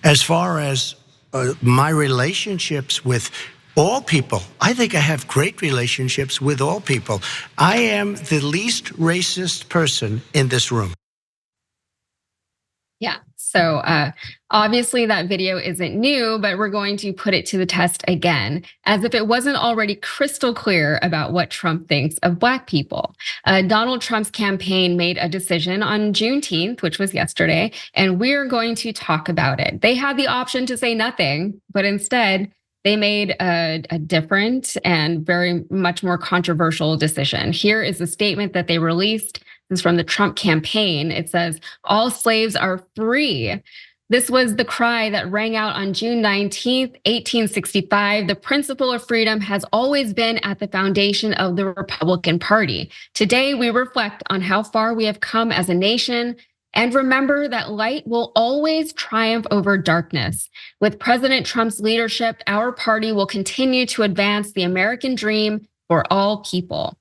As far as my relationships with all people, I think I have great relationships with all people. I am the least racist person in this room. Yeah, so obviously that video isn't new, but we're going to put it to the test again, as if it wasn't already crystal clear about what Trump thinks of Black people. Donald Trump's campaign made a decision on Juneteenth, which was yesterday, and we're going to talk about it. They had the option to say nothing, but instead they made a different and very much more controversial decision. Here is the statement that they released. This is from the Trump campaign. It says, "All slaves are free." This was the cry that rang out on June 19th, 1865. The principle of freedom has always been at the foundation of the Republican Party. Today, we reflect on how far we have come as a nation and remember that light will always triumph over darkness. With President Trump's leadership, our party will continue to advance the American dream for all people.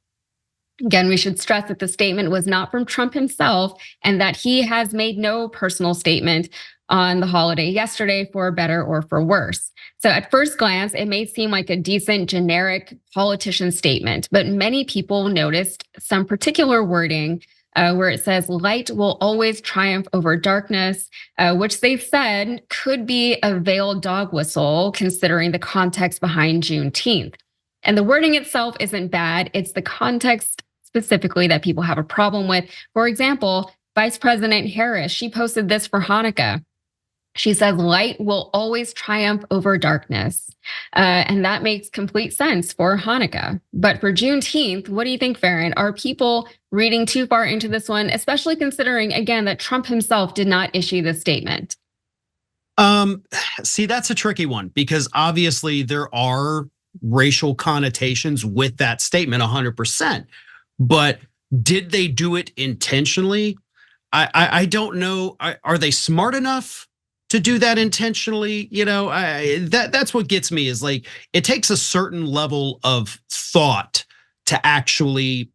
Again, we should stress that the statement was not from Trump himself and that he has made no personal statement on the holiday yesterday for better or for worse. So at first glance, it may seem like a decent generic politician statement, but many people noticed some particular wording where it says light will always triumph over darkness, which they said could be a veiled dog whistle considering the context behind Juneteenth. And the wording itself isn't bad. It's the context specifically that people have a problem with. For example, Vice President Harris, she posted this for Hanukkah. She says, light will always triumph over darkness. And that makes complete sense for Hanukkah. But for Juneteenth, what do you think, Farron? Are people reading too far into this one, especially considering, again, that Trump himself did not issue this statement? See, that's a tricky one because obviously there are racial connotations with that statement 100%. But did they do it intentionally? I don't know. Are they smart enough to do that intentionally? You know, that's what gets me is like, it takes a certain level of thought to actually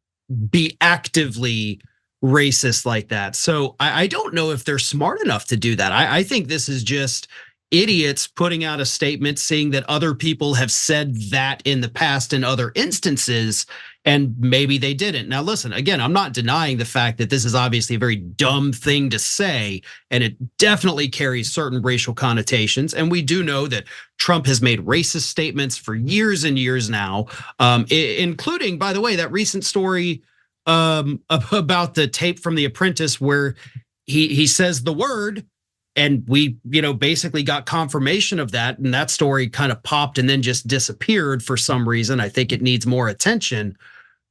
be actively racist like that. So I don't know if they're smart enough to do that. I think this is just idiots putting out a statement saying that other people have said that in the past in other instances, and maybe they didn't. Now, listen, again, I'm not denying the fact that this is obviously a very dumb thing to say, and it definitely carries certain racial connotations. And we do know that Trump has made racist statements for years and years now, including, by the way, that recent story about the tape from The Apprentice where he says the word, and we, basically got confirmation of that. And that story kind of popped and then just disappeared for some reason. I think it needs more attention.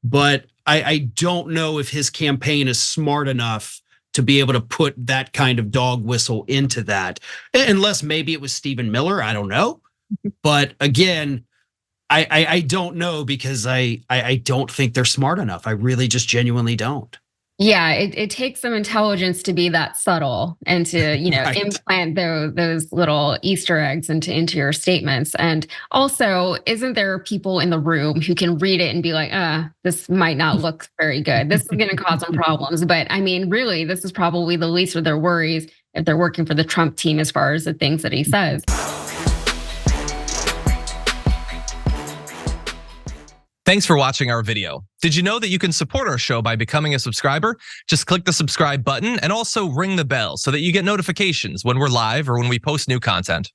But I don't know if his campaign is smart enough to be able to put that kind of dog whistle into that. Unless maybe it was Stephen Miller, I don't know. But again, I don't know because I don't think they're smart enough. I really just genuinely don't. Yeah, it takes some intelligence to be that subtle and to, right, implant those little Easter eggs into your statements. And also, isn't there people in the room who can read it and be like, this might not look very good. This is going to cause some problems. But I mean, really, this is probably the least of their worries if they're working for the Trump team as far as the things that he says. Thanks for watching our video. Did you know that you can support our show by becoming a subscriber? Just click the subscribe button and also ring the bell so that you get notifications when we're live or when we post new content.